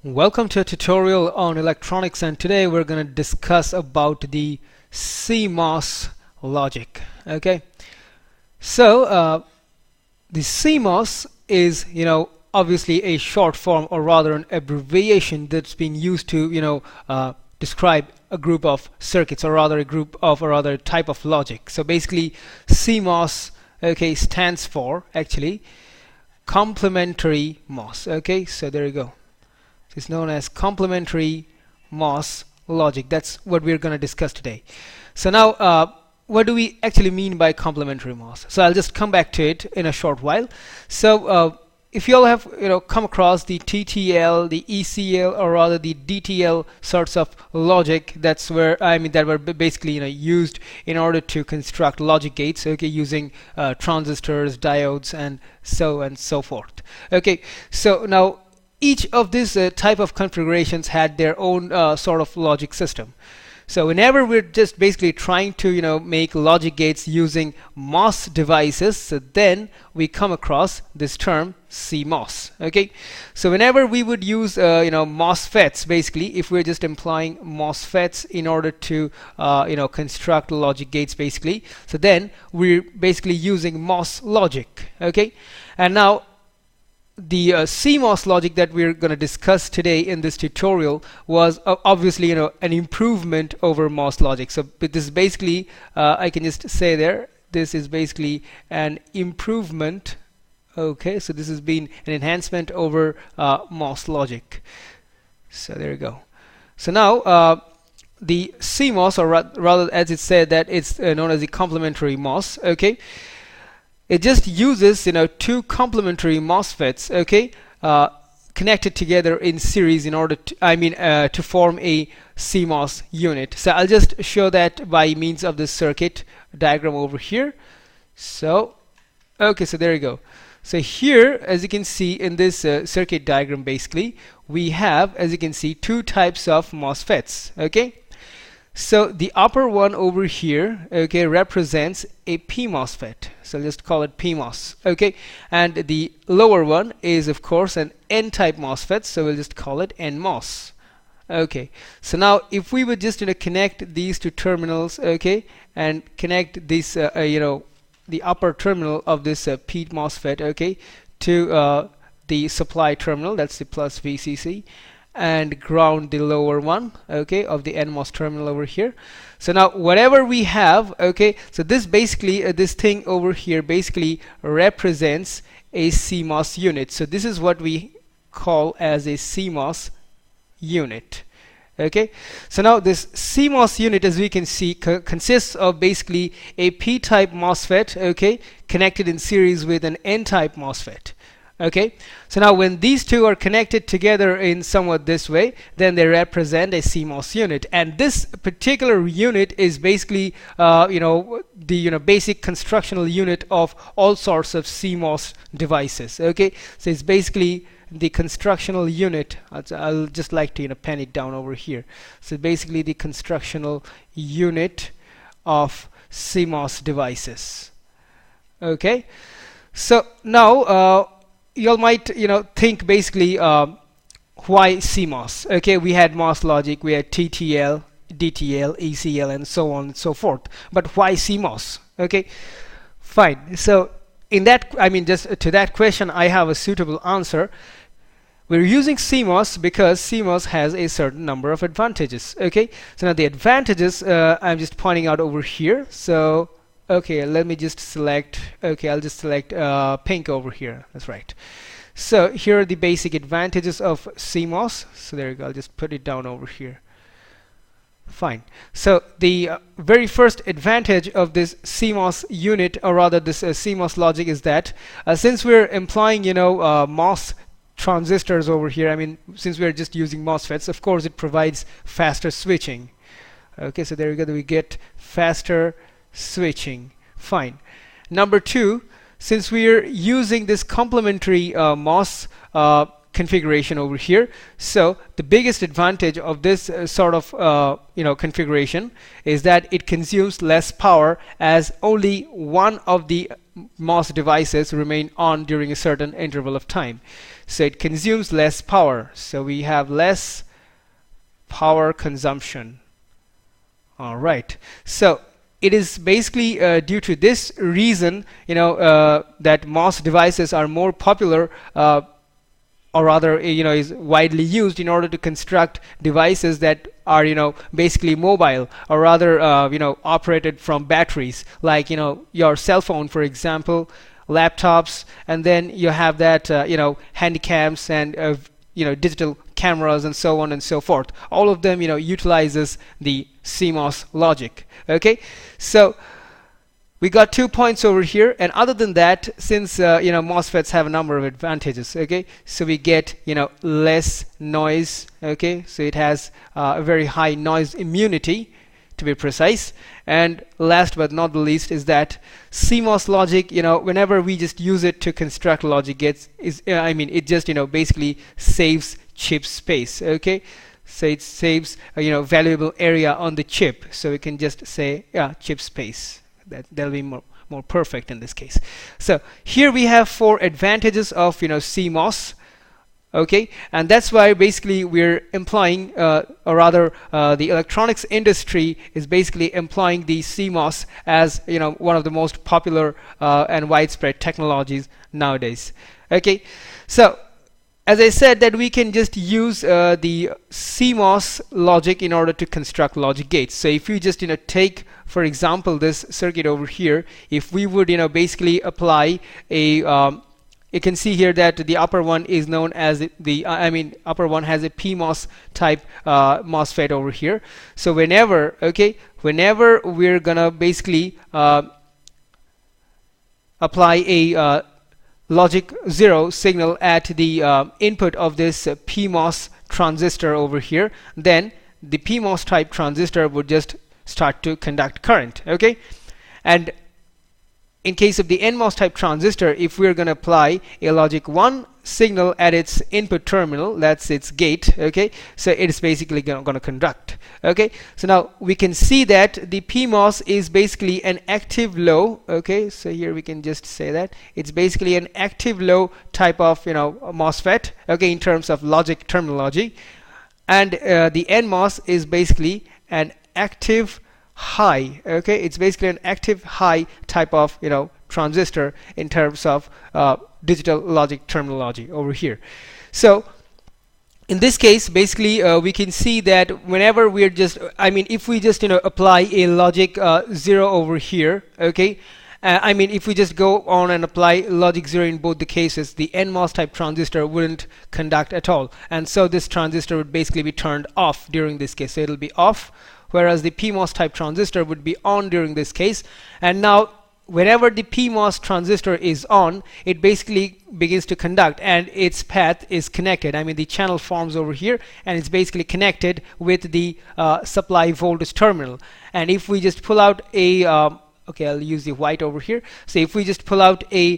Welcome to a tutorial on electronics, and today we're going to discuss about the CMOS logic. Okay, so the CMOS is obviously a short form, or rather an abbreviation that's been used to describe a group of circuits, or rather a group of, or rather a type of logic. So basically CMOS stands for actually complementary MOS. Okay, so there you go. It's known as complementary MOS logic. That's what we're going to discuss today. So now what do we actually mean by complementary MOS? So I'll just come back to it in a short while. So if you all have come across the TTL, the ECL, or rather the DTL sorts of logic, that's where that were basically used in order to construct logic gates, using transistors, diodes, and so forth. Okay, so now each of these type of configurations had their own sort of logic system. So whenever we're just basically trying to make logic gates using MOS devices, so then we come across this term CMOS. Okay, so whenever we would use MOSFETs, basically if we're just employing MOSFETs in order to construct logic gates, basically, so then we're basically using MOS logic. Okay, and now the CMOS logic that we're going to discuss today in this tutorial was obviously an improvement over MOS logic. So this is basically I can just say there, this is basically an improvement. Okay, so this has been an enhancement over MOS logic. So there you go. So now the CMOS, or rather as it said, that it's known as the complementary MOS. Okay, it just uses two complementary MOSFETs, connected together in series in order to to form a CMOS unit. So I'll just show that by means of this circuit diagram over here. So so there you go. So here, as you can see in this circuit diagram, basically we have, as you can see, two types of MOSFETs. Okay, so the upper one over here represents a P MOSFET, so just call it PMOS. Okay, and the lower one is of course an N-type MOSFET, so we'll just call it NMOS. Okay, so now if we would just connect these two terminals, and connect this the upper terminal of this P MOSFET to the supply terminal, that's the plus VCC, and ground the lower one of the NMOS terminal over here. So now whatever we have, so this basically this thing over here basically represents a CMOS unit. So this is what we call as a CMOS unit. So now this CMOS unit, as we can see, consists of basically a P-type MOSFET connected in series with an N-type MOSFET. So now when these two are connected together in somewhat this way, then they represent a CMOS unit, and this particular unit is basically the basic constructional unit of all sorts of CMOS devices. So it's basically the constructional unit. I'll just like to pen it down over here. So basically the constructional unit of CMOS devices. So now you all might think basically why CMOS? We had MOS logic, we had TTL, DTL, ECL, and so on and so forth, but why CMOS? Fine. So in that, just to that question, I have a suitable answer. We're using CMOS because CMOS has a certain number of advantages. So now the advantages I'm just pointing out over here. So let me just select, I'll just select pink over here. That's right. So here are the basic advantages of CMOS. So there you go, I'll just put it down over here. Fine. So the very first advantage of this CMOS unit, or rather this CMOS logic, is that since we're employing MOS transistors over here, since we're just using MOSFETs, of course it provides faster switching. So there you go, we get faster switching. Fine. Number two, since we are using this complementary MOS configuration over here, so the biggest advantage of this sort of configuration is that it consumes less power, as only one of the MOS devices remain on during a certain interval of time. So it consumes less power. So we have less power consumption. All right. So it is basically due to this reason, that MOS devices are more popular, or rather, is widely used in order to construct devices that are, basically mobile, or rather, operated from batteries, like, your cell phone, for example, laptops, and then you have that, handycams and, digital cameras and so on and so forth. All of them, utilizes the CMOS logic. Okay, so we got 2 points over here, and other than that, since MOSFETs have a number of advantages. Okay, so we get less noise. Okay, so it has a very high noise immunity, to be precise. And last but not the least is that CMOS logic, whenever we just use it to construct logic gates, it just basically saves chip space. Okay, so it saves valuable area on the chip, so we can just say chip space. That'll be more perfect in this case. So here we have 4 advantages of CMOS. Okay, and that's why basically we're employing, or rather, the electronics industry is basically employing the CMOS as one of the most popular and widespread technologies nowadays. Okay, so as I said, that we can just use the CMOS logic in order to construct logic gates. So if you just take, for example, this circuit over here, if we would basically apply a you can see here that the upper one is known as the upper one has a PMOS type MOSFET over here. So whenever we're gonna basically apply a logic 0 signal at the input of this PMOS transistor over here, then the PMOS type transistor would just start to conduct current. Okay, and in case of the NMOS type transistor, if we're going to apply a logic 1 signal at its input terminal, that's its gate, okay, so it's basically going to conduct. Okay, so now we can see that the PMOS is basically an active low. Okay, so here we can just say that it's basically an active low type of MOSFET, okay, in terms of logic terminology, and the NMOS is basically an active high. Okay, it's basically an active high type of transistor in terms of digital logic terminology over here. So in this case, basically we can see that whenever we're just if we just apply a logic 0 over here, okay, if we just go on and apply logic 0 in both the cases, the NMOS type transistor wouldn't conduct at all, and so this transistor would basically be turned off during this case. So it'll be off, whereas the PMOS type transistor would be on during this case. And now whenever the PMOS transistor is on, it basically begins to conduct, and its path is connected. The channel forms over here, and it's basically connected with the supply voltage terminal. And if we just pull out a okay, I'll use the white over here. So if we just pull out a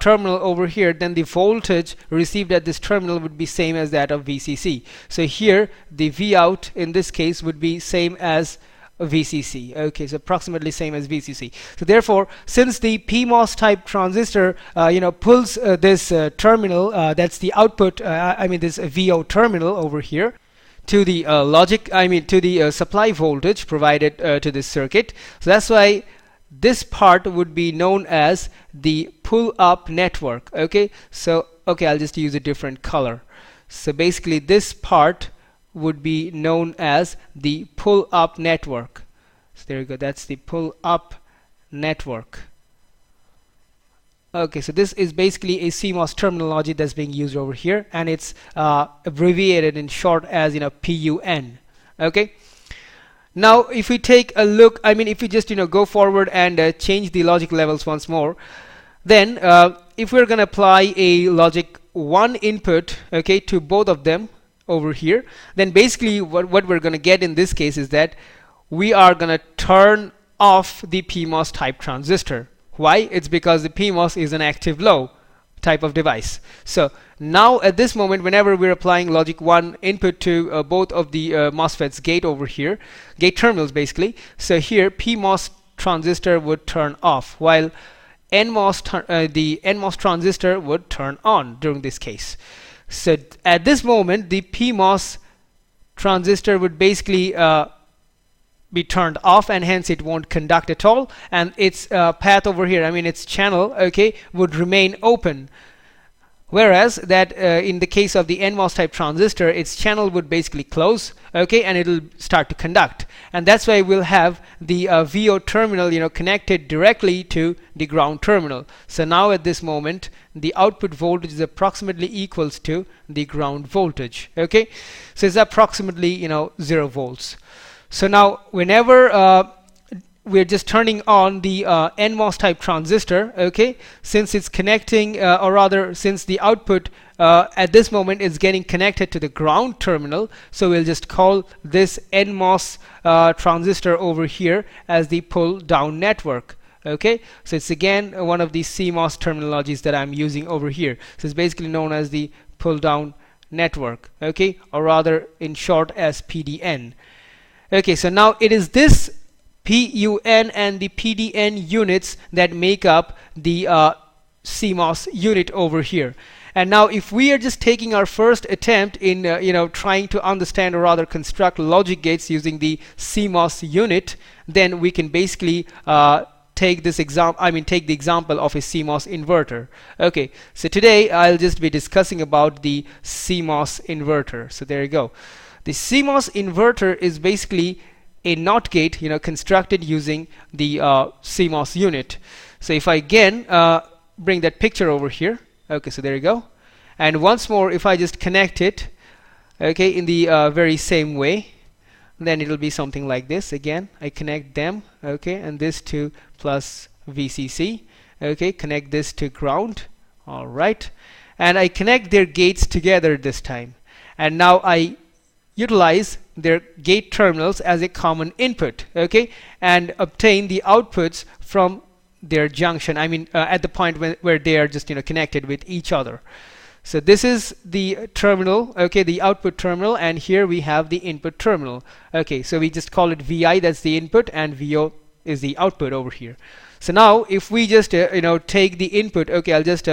terminal over here, then the voltage received at this terminal would be same as that of VCC. So here the V out in this case would be same as VCC. Okay, so approximately same as VCC. So therefore, since the PMOS type transistor pulls this terminal, that's the output, this VO terminal over here, to the to the supply voltage provided to this circuit. So that's why this part would be known as the pull-up network. Okay, so I'll just use a different color. So basically this part would be known as the pull-up network. So there you go, that's the pull-up network. Okay, so this is basically a CMOS terminology that's being used over here, and it's abbreviated in short as PUN. Okay, now if we take a look, if we just go forward and change the logic levels once more, then if we're going to apply a logic 1 input, okay, to both of them over here, then basically what we're going to get in this case is that we are going to turn off the PMOS type transistor. Why? It's because the PMOS is an active low type of device. So now at this moment, whenever we're applying logic 1 input to both of the MOSFET's gate over here, gate terminals basically, so here PMOS transistor would turn off, while the NMOS transistor would turn on during this case. So at this moment, the PMOS transistor would basically be turned off, and hence it won't conduct at all, and its path over here, I mean its channel, okay, would remain open. Whereas that in the case of the NMOS type transistor, its channel would basically close, okay, and it'll start to conduct, and that's why we'll have the VO terminal, you know, connected directly to the ground terminal. So now at this moment, the output voltage is approximately equals to the ground voltage, okay, so it's approximately, you know, 0 volts. So now whenever we're just turning on the NMOS type transistor, okay, since it's connecting, or rather since the output at this moment is getting connected to the ground terminal, so we'll just call this NMOS transistor over here as the pull down network. Okay, so it's again one of the CMOS terminologies that I'm using over here. So it's basically known as the pull down network, okay, or rather in short as PDN. Okay, so now it is this PUN and the PDN units that make up the CMOS unit over here. And now if we are just taking our first attempt in you know, trying to understand or rather construct logic gates using the CMOS unit, then we can basically take this take the example of a CMOS inverter. Okay, so today I'll just be discussing about the CMOS inverter. So there you go. The CMOS inverter is basically a NOT gate, you know, constructed using the CMOS unit. So if I again bring that picture over here, okay, so there you go, and once more if I just connect it, okay, in the very same way, then it'll be something like this. Again, I connect them, okay, and this to plus VCC, okay, connect this to ground, all right, and I connect their gates together this time, and now I utilize their gate terminals as a common input, okay, and obtain the outputs from their junction, I mean at the point where they are just, you know, connected with each other. So this is the terminal, okay, the output terminal, and here we have the input terminal. Okay, so we just call it VI, that's the input, and VO is the output over here. So now if we just you know, take the input, okay, I'll just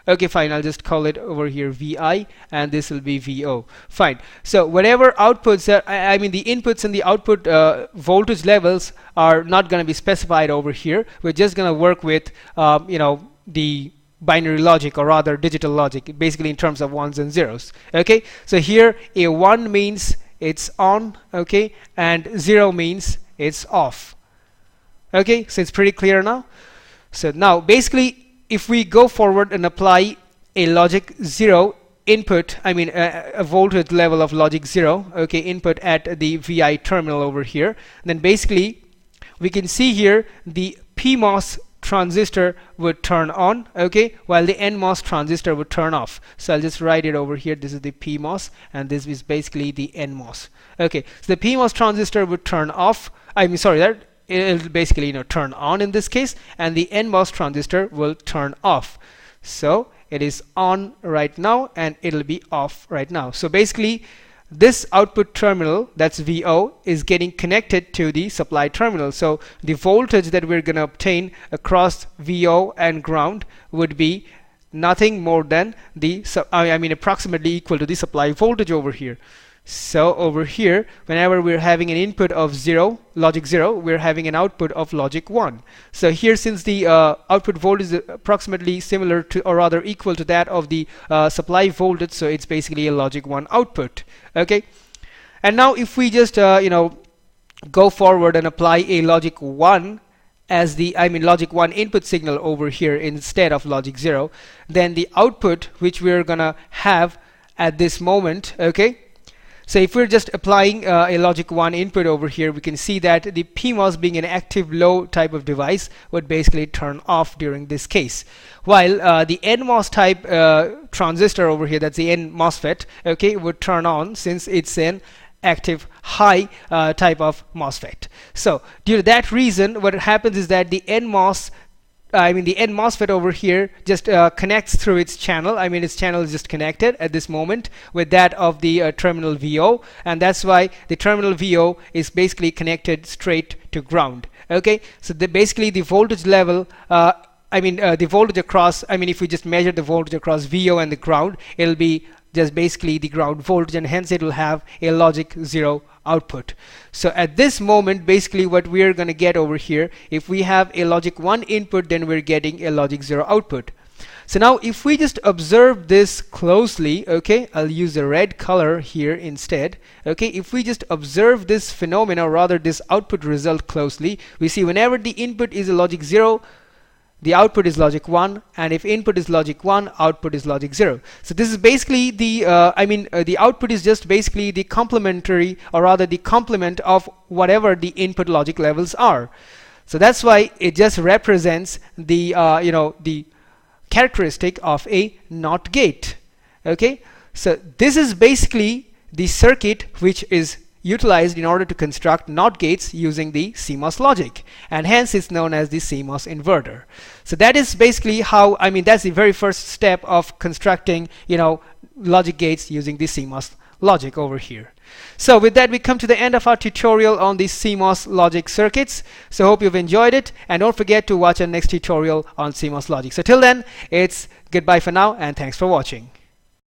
okay, fine, I'll just call it over here VI, and this will be VO. Fine. So whatever outputs are, I mean the inputs and the output voltage levels are not going to be specified over here. We're just going to work with you know, the binary logic, or rather digital logic, basically in terms of ones and zeros. Okay, so here a 1 means it's on, okay, and 0 means it's off. Okay, so it's pretty clear now. So now basically if we go forward and apply a logic 0 input, I mean a voltage level of logic 0, okay, input at the VI terminal over here, then basically we can see here the PMOS transistor would turn on, okay, while the NMOS transistor would turn off. So I'll just write it over here. This is the PMOS and this is basically the NMOS. Okay, so the PMOS transistor would turn off, I mean sorry, that it'll basically, you know, turn on in this case, and the NMOS transistor will turn off. So it is on right now and it'll be off right now. So basically this output terminal, that's VO, is getting connected to the supply terminal. So the voltage that we're going to obtain across VO and ground would be nothing more than the I mean approximately equal to the supply voltage over here. So over here, whenever we're having an input of 0, logic 0, we're having an output of logic 1. So here, since the output voltage is approximately similar to, or rather equal to that of the supply voltage, so it's basically a logic 1 output. Okay, and now if we just you know, go forward and apply a logic 1 as the, I mean logic 1 input signal over here instead of logic 0, then the output which we're gonna have at this moment, okay, so if we're just applying a logic 1 input over here, we can see that the PMOS, being an active low type of device, would basically turn off during this case, while the NMOS type transistor over here, that's the N MOSFET, okay, would turn on since it's an active high type of MOSFET. So due to that reason, what happens is that the NMOS, I mean the N MOSFET over here just connects through its channel. I mean its channel is just connected at this moment with that of the terminal VO, and that's why the terminal VO is basically connected straight to ground. Okay, so basically the voltage level, I the voltage across, if we just measure the voltage across VO and the ground, it'll be just basically the ground voltage, and hence it will have a logic 0 output. So at this moment, basically what we're going to get over here, if we have a logic 1 input, then we're getting a logic 0 output. So now if we just observe this closely, okay, I'll use the red color here instead. Okay, if we just observe this phenomena, or rather this output result closely, we see whenever the input is a logic 0, the output is logic 1, and if input is logic 1, output is logic 0. So this is basically the the output is just basically the complementary, or rather the complement of whatever the input logic levels are. So that's why it just represents the the characteristic of a NOT gate. Okay, so this is basically the circuit which is utilized in order to construct NOT gates using the CMOS logic, and hence it's known as the CMOS inverter. So that is basically how, that's the very first step of constructing logic gates using the CMOS logic over here. So with that, we come to the end of our tutorial on the CMOS logic circuits. So hope you've enjoyed it, and don't forget to watch our next tutorial on CMOS logic. So till then, it's goodbye for now, and thanks for watching.